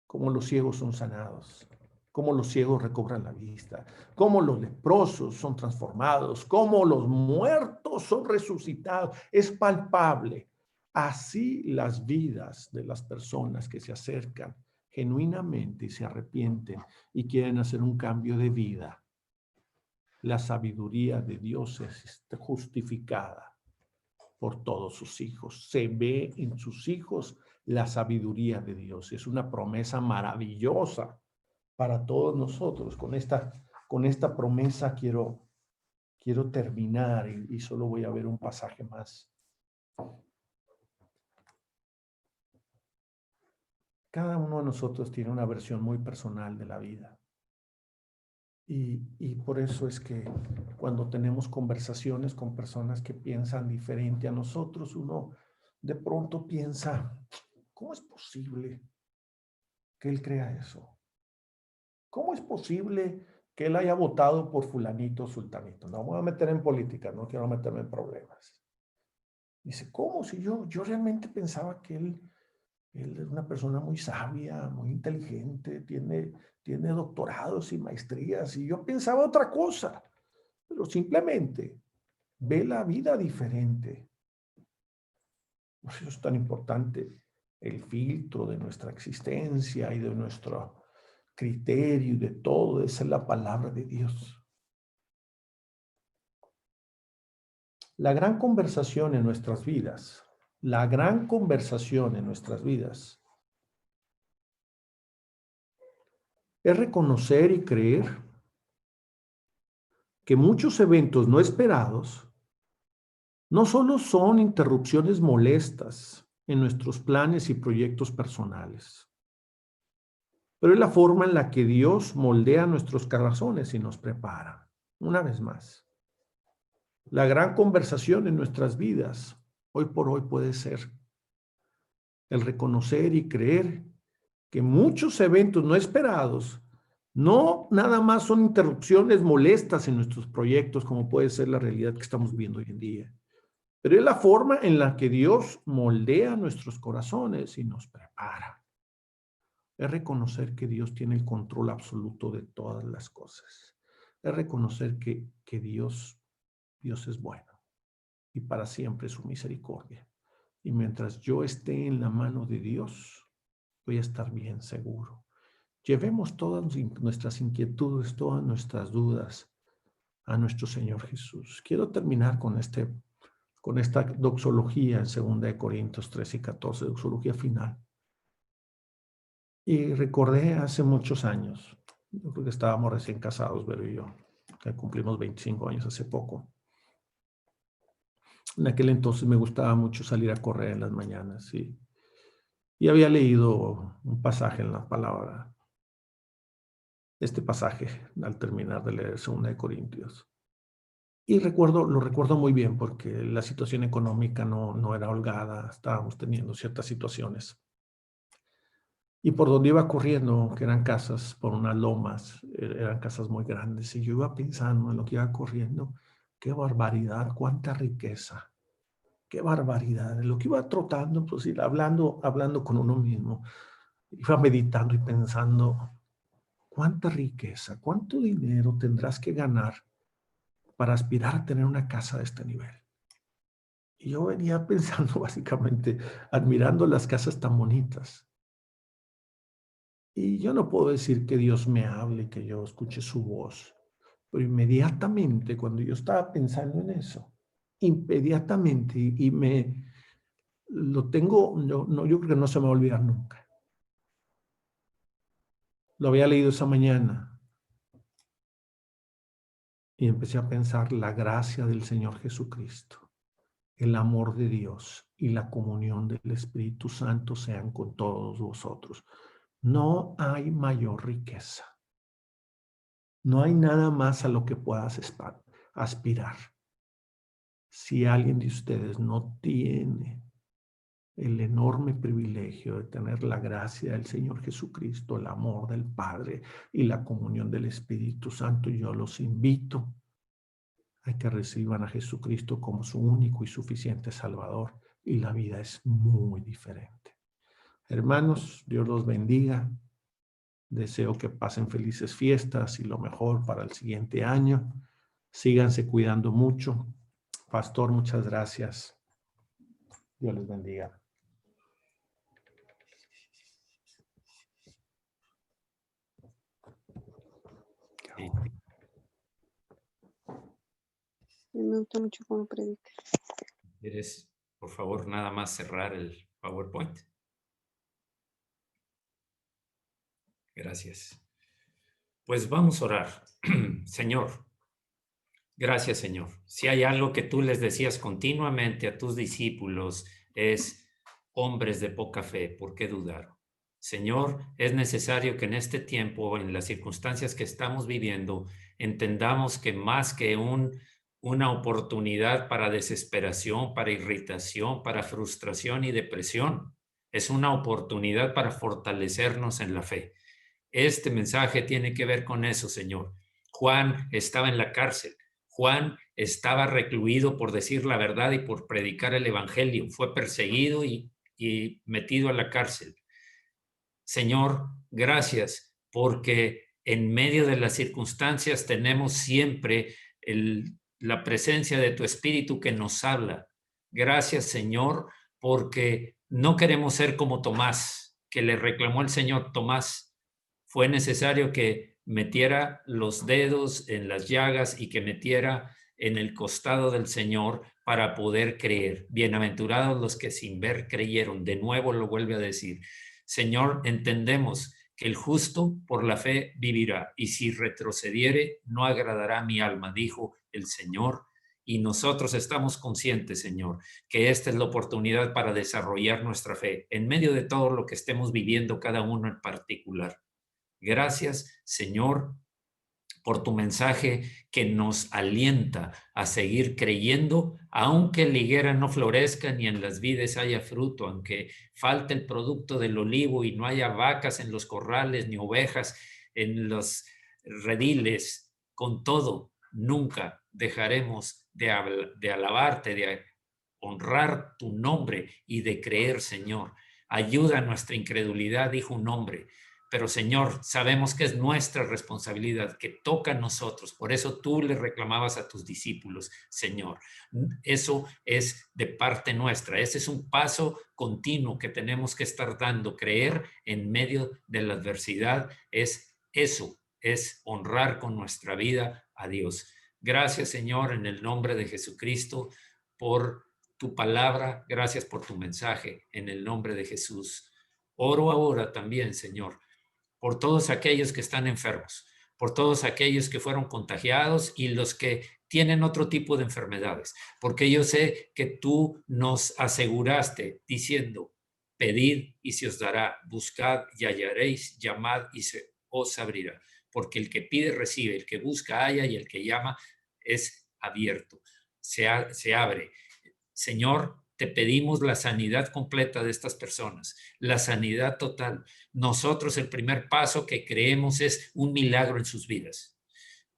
cómo los ciegos son sanados, cómo los ciegos recobran la vista, cómo los leprosos son transformados, cómo los muertos son resucitados. Es palpable. Así las vidas de las personas que se acercan genuinamente y se arrepienten y quieren hacer un cambio de vida. La sabiduría de Dios es justificada por todos sus hijos. Se ve en sus hijos la sabiduría de Dios. Es una promesa maravillosa para todos nosotros. Con esta promesa quiero terminar y solo voy a ver un pasaje más. Cada uno de nosotros tiene una versión muy personal de la vida. Y por eso es que cuando tenemos conversaciones con personas que piensan diferente a nosotros, uno de pronto piensa, ¿cómo es posible que él crea eso? ¿Cómo es posible que él haya votado por fulanito o sultanito? No me voy a meter en política, no quiero meterme en problemas. Dice, ¿cómo? Si yo realmente pensaba que él es una persona muy sabia, muy inteligente, tiene doctorados y maestrías, y yo pensaba otra cosa, pero simplemente ve la vida diferente. Por eso es tan importante el filtro de nuestra existencia y de nuestro criterio y de todo, esa es la palabra de Dios. La gran conversación en nuestras vidas, es reconocer y creer que muchos eventos no esperados no solo son interrupciones molestas en nuestros planes y proyectos personales, pero es la forma en la que Dios moldea nuestros corazones y nos prepara. Una vez más, la gran conversación en nuestras vidas, hoy por hoy, puede ser el reconocer y creer que muchos eventos no esperados no nada más son interrupciones molestas en nuestros proyectos, como puede ser la realidad que estamos viendo hoy en día, pero es la forma en la que Dios moldea nuestros corazones y nos prepara. Es reconocer que Dios tiene el control absoluto de todas las cosas. Es reconocer que Dios es bueno y para siempre su misericordia. Y mientras yo esté en la mano de Dios, voy a estar bien seguro. Llevemos todas nuestras inquietudes, todas nuestras dudas a nuestro Señor Jesús. Quiero terminar con esta doxología en 2 Corintios 13 y 14, doxología final. Y recordé hace muchos años, yo creo que estábamos recién casados, Vero y yo, que cumplimos 25 años hace poco. En aquel entonces me gustaba mucho salir a correr en las mañanas y había leído un pasaje en la palabra, este pasaje al terminar de leer 2 de Corintios. Y lo recuerdo muy bien porque la situación económica no era holgada, estábamos teniendo ciertas situaciones. Y por donde iba corriendo, que eran casas por unas lomas, eran casas muy grandes, y yo iba pensando en lo que iba corriendo, qué barbaridad, cuánta riqueza, qué barbaridad. En lo que iba trotando, pues ir hablando con uno mismo, iba meditando y pensando, cuánta riqueza, cuánto dinero tendrás que ganar para aspirar a tener una casa de este nivel. Y yo venía pensando básicamente, admirando las casas tan bonitas. Y yo no puedo decir que Dios me hable, que yo escuche su voz, pero inmediatamente cuando yo estaba pensando en eso, inmediatamente, y me lo tengo, yo creo que no se me va a olvidar nunca. Lo había leído esa mañana y empecé a pensar la gracia del Señor Jesucristo, el amor de Dios y la comunión del Espíritu Santo sean con todos vosotros. No hay mayor riqueza. No hay nada más a lo que puedas aspirar. Si alguien de ustedes no tiene el enorme privilegio de tener la gracia del Señor Jesucristo, el amor del Padre y la comunión del Espíritu Santo, yo los invito a que reciban a Jesucristo como su único y suficiente Salvador, y la vida es muy diferente. Hermanos, Dios los bendiga. Deseo que pasen felices fiestas y lo mejor para el siguiente año. Síganse cuidando mucho. Pastor, muchas gracias. Dios les bendiga. Me gusta mucho cómo predica. ¿Quieres, por favor, nada más cerrar el PowerPoint? Gracias. Pues vamos a orar. Señor, gracias, Señor. Si hay algo que tú les decías continuamente a tus discípulos es hombres de poca fe, ¿por qué dudar? Señor, es necesario que en este tiempo, en las circunstancias que estamos viviendo, entendamos que más que una oportunidad para desesperación, para irritación, para frustración y depresión, es una oportunidad para fortalecernos en la fe. Este mensaje tiene que ver con eso, Señor. Juan estaba en la cárcel. Juan estaba recluido por decir la verdad y por predicar el evangelio. Fue perseguido y metido a la cárcel. Señor, gracias, porque en medio de las circunstancias tenemos siempre la presencia de tu Espíritu que nos habla. Gracias, Señor, porque no queremos ser como Tomás, que le reclamó el Señor. Tomás, fue necesario que metiera los dedos en las llagas y que metiera en el costado del Señor para poder creer. Bienaventurados los que sin ver creyeron. De nuevo lo vuelve a decir. Señor, entendemos que el justo por la fe vivirá, y si retrocediere, no agradará a mi alma, dijo el Señor. Y nosotros estamos conscientes, Señor, que esta es la oportunidad para desarrollar nuestra fe en medio de todo lo que estemos viviendo cada uno en particular. Gracias, Señor, por tu mensaje que nos alienta a seguir creyendo, aunque la higuera no florezca ni en las vides haya fruto, aunque falte el producto del olivo y no haya vacas en los corrales ni ovejas en los rediles. Con todo, nunca dejaremos de alabarte, de honrar tu nombre y de creer, Señor. Ayuda a nuestra incredulidad, dijo un hombre. Pero, Señor, sabemos que es nuestra responsabilidad, que toca a nosotros. Por eso tú le reclamabas a tus discípulos, Señor. Eso es de parte nuestra. Ese es un paso continuo que tenemos que estar dando. Creer en medio de la adversidad es eso, es honrar con nuestra vida a Dios. Gracias, Señor, en el nombre de Jesucristo, por tu palabra. Gracias por tu mensaje. En el nombre de Jesús. Oro ahora también, Señor, por todos aquellos que están enfermos, por todos aquellos que fueron contagiados y los que tienen otro tipo de enfermedades, porque yo sé que tú nos aseguraste diciendo, pedid y se os dará, buscad y hallaréis, llamad y se os abrirá, porque el que pide recibe, el que busca halla y el que llama es abierto, se abre. Señor, te pedimos la sanidad completa de estas personas, la sanidad total. Nosotros el primer paso que creemos es un milagro en sus vidas.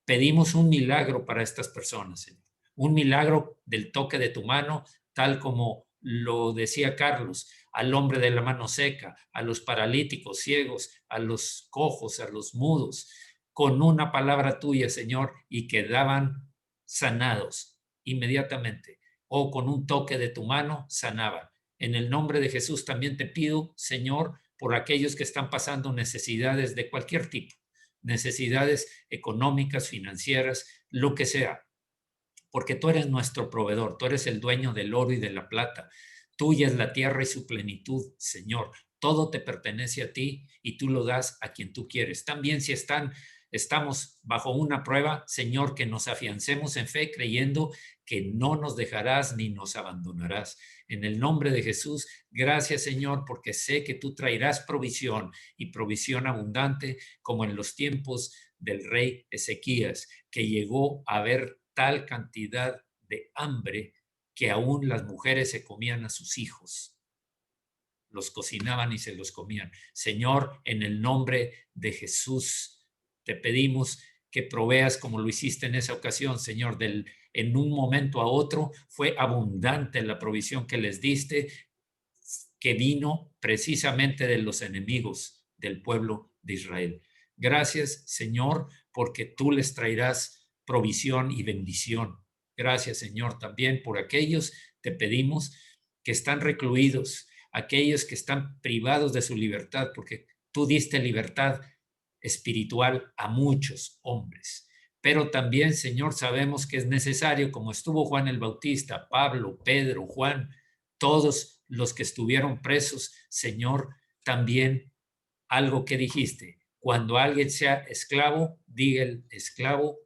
Pedimos un milagro para estas personas, Señor. Un milagro del toque de tu mano, tal como lo decía Carlos, al hombre de la mano seca, a los paralíticos, ciegos, a los cojos, a los mudos, con una palabra tuya, Señor, y quedaban sanados inmediatamente, o con un toque de tu mano sanaban. En el nombre de Jesús también te pido, Señor, por aquellos que están pasando necesidades de cualquier tipo, necesidades económicas, financieras, lo que sea, porque tú eres nuestro proveedor, tú eres el dueño del oro y de la plata. Tuya es la tierra y su plenitud, Señor. Todo te pertenece a ti y tú lo das a quien tú quieres. También si estamos bajo una prueba, Señor, que nos afiancemos en fe creyendo que no nos dejarás ni nos abandonarás. En el nombre de Jesús, gracias, Señor, porque sé que tú traerás provisión y provisión abundante como en los tiempos del rey Ezequías, que llegó a haber tal cantidad de hambre que aún las mujeres se comían a sus hijos. Los cocinaban y se los comían. Señor, en el nombre de Jesús, te pedimos que proveas como lo hiciste en esa ocasión, Señor, en un momento a otro fue abundante la provisión que les diste, que vino precisamente de los enemigos del pueblo de Israel. Gracias, Señor, porque tú les traerás provisión y bendición. Gracias, Señor, también por aquellos, te pedimos, que están recluidos, aquellos que están privados de su libertad, porque tú diste libertad espiritual a muchos hombres. Pero también, Señor, sabemos que es necesario, como estuvo Juan el Bautista, Pablo, Pedro, Juan, todos los que estuvieron presos, Señor, también algo que dijiste, cuando alguien sea esclavo, diga el esclavo,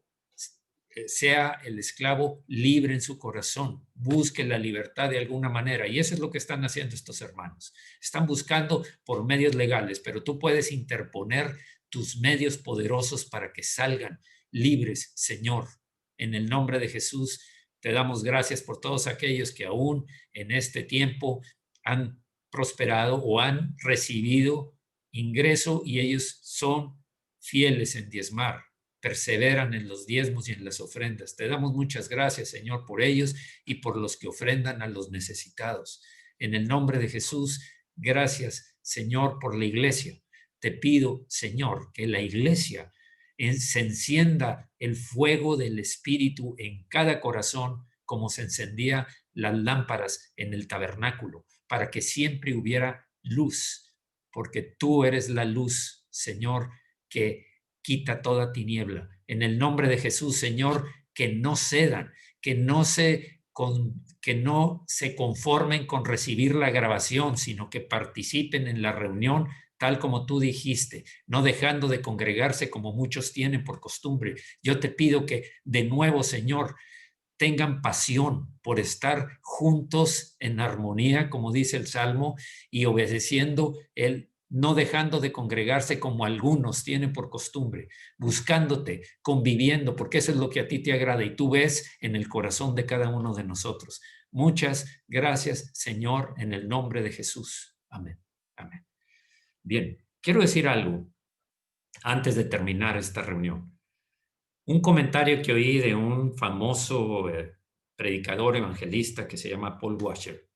sea el esclavo libre en su corazón, busque la libertad de alguna manera, y eso es lo que están haciendo estos hermanos. Están buscando por medios legales, pero tú puedes interponer tus medios poderosos para que salgan libres, Señor. En el nombre de Jesús, te damos gracias por todos aquellos que aún en este tiempo han prosperado o han recibido ingreso y ellos son fieles en diezmar, perseveran en los diezmos y en las ofrendas. Te damos muchas gracias, Señor, por ellos y por los que ofrendan a los necesitados. En el nombre de Jesús, gracias, Señor, por la iglesia. Te pido, Señor, que la iglesia se encienda el fuego del Espíritu en cada corazón, como se encendía las lámparas en el tabernáculo, para que siempre hubiera luz, porque tú eres la luz, Señor, que quita toda tiniebla. En el nombre de Jesús, Señor, que no cedan, que no se conformen con recibir la grabación, sino que participen en la reunión tal como tú dijiste, no dejando de congregarse como muchos tienen por costumbre. Yo te pido que de nuevo, Señor, tengan pasión por estar juntos en armonía, como dice el Salmo, y obedeciendo no dejando de congregarse como algunos tienen por costumbre, buscándote, conviviendo, porque eso es lo que a ti te agrada y tú ves en el corazón de cada uno de nosotros. Muchas gracias, Señor, en el nombre de Jesús. Amén. Amén. Bien, quiero decir algo antes de terminar esta reunión. Un comentario que oí de un famoso predicador evangelista que se llama Paul Washer.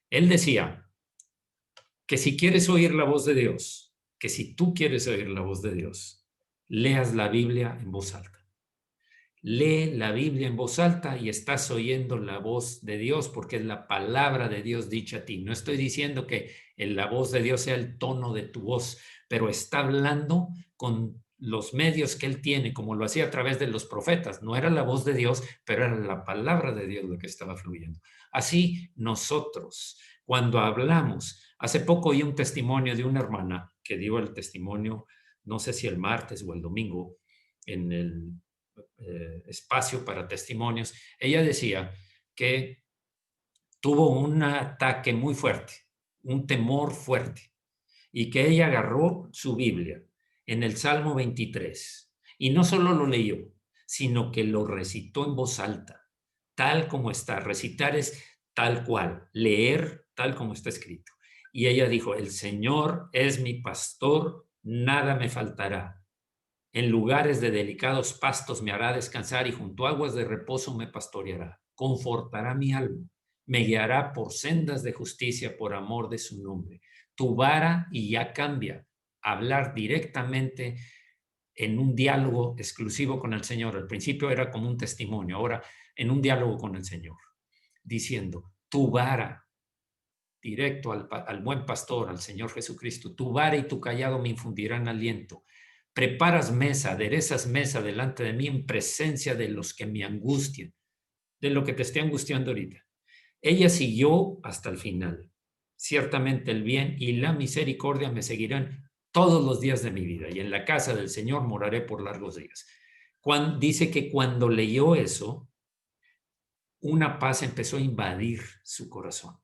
Él decía que si quieres oír la voz de Dios, que si tú quieres oír la voz de Dios, leas la Biblia en voz alta. Lee la Biblia en voz alta y estás oyendo la voz de Dios porque es la palabra de Dios dicha a ti. No estoy diciendo que la voz de Dios sea el tono de tu voz, pero está hablando con los medios que él tiene, como lo hacía a través de los profetas. No era la voz de Dios, pero era la palabra de Dios lo que estaba fluyendo. Así nosotros, cuando hablamos, hace poco oí un testimonio de una hermana que dio el testimonio, no sé si el martes o el domingo, en el espacio para testimonios. Ella decía que tuvo un ataque muy fuerte, un temor fuerte, y que ella agarró su Biblia en el Salmo 23 y no solo lo leyó, sino que lo recitó en voz alta, tal como está. Recitar es tal cual, leer tal como está escrito. Y ella dijo, el Señor es mi pastor, nada me faltará. En lugares de delicados pastos me hará descansar y junto a aguas de reposo me pastoreará. Confortará mi alma, me guiará por sendas de justicia por amor de su nombre. Tu vara, y ya cambia, hablar directamente en un diálogo exclusivo con el Señor. Al principio era como un testimonio, ahora en un diálogo con el Señor, diciendo, tu vara, directo al buen pastor, al Señor Jesucristo, tu vara y tu callado me infundirán aliento. Preparas mesa, aderezas mesa delante de mí en presencia de los que me angustian, de lo que te esté angustiando ahorita. Ella siguió hasta el final. Ciertamente el bien y la misericordia me seguirán todos los días de mi vida, y en la casa del Señor moraré por largos días. Dice que cuando leyó eso, una paz empezó a invadir su corazón.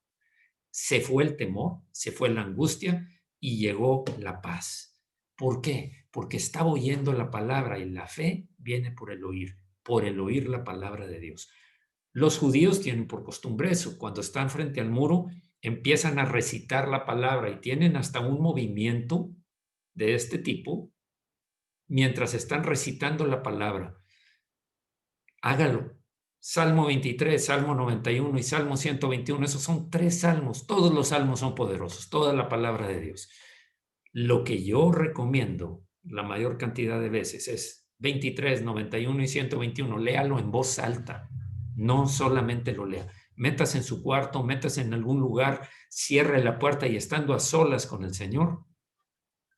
Se fue el temor, se fue la angustia y llegó la paz. ¿Por qué? Porque estaba oyendo la palabra, y la fe viene por el oír la palabra de Dios. Los judíos tienen por costumbre eso. Cuando están frente al muro, empiezan a recitar la palabra y tienen hasta un movimiento de este tipo mientras están recitando la palabra. Hágalo. Salmo 23, Salmo 91 y Salmo 121, esos son 3 salmos. Todos los salmos son poderosos, toda la palabra de Dios. Lo que yo recomiendo la mayor cantidad de veces es 23, 91 y 121. Léalo en voz alta, no solamente lo lea. Métase en su cuarto, métase en algún lugar, cierre la puerta y estando a solas con el Señor,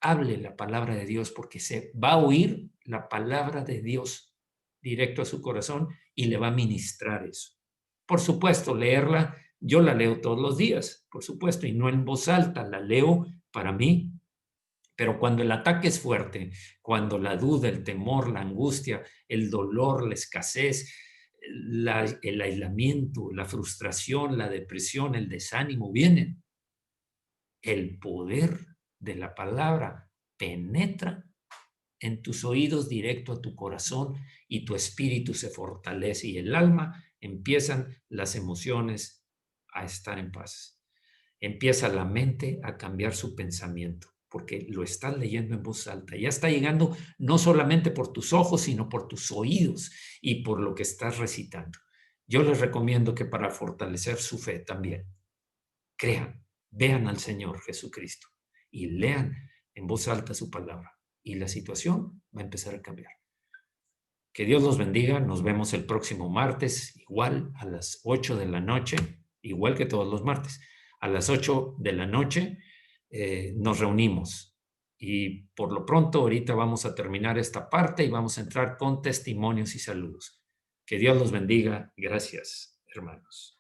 hable la palabra de Dios, porque se va a oír la palabra de Dios directo a su corazón y le va a ministrar eso. Por supuesto, leerla, yo la leo todos los días, por supuesto, y no en voz alta, la leo para mí. Pero cuando el ataque es fuerte, cuando la duda, el temor, la angustia, el dolor, la escasez, el aislamiento, la frustración, la depresión, el desánimo vienen, el poder de la palabra penetra en tus oídos directo a tu corazón y tu espíritu se fortalece y el alma empiezan las emociones a estar en paz. Empieza la mente a cambiar su pensamiento porque lo estás leyendo en voz alta. Ya está llegando no solamente por tus ojos, sino por tus oídos y por lo que estás recitando. Yo les recomiendo que para fortalecer su fe también, crean, vean al Señor Jesucristo y lean en voz alta su palabra. Y la situación va a empezar a cambiar. Que Dios los bendiga. Nos vemos el próximo martes, igual a las 8 de la noche, igual que todos los martes. A las 8 de la noche nos reunimos. Y por lo pronto, ahorita vamos a terminar esta parte y vamos a entrar con testimonios y saludos. Que Dios los bendiga. Gracias, hermanos.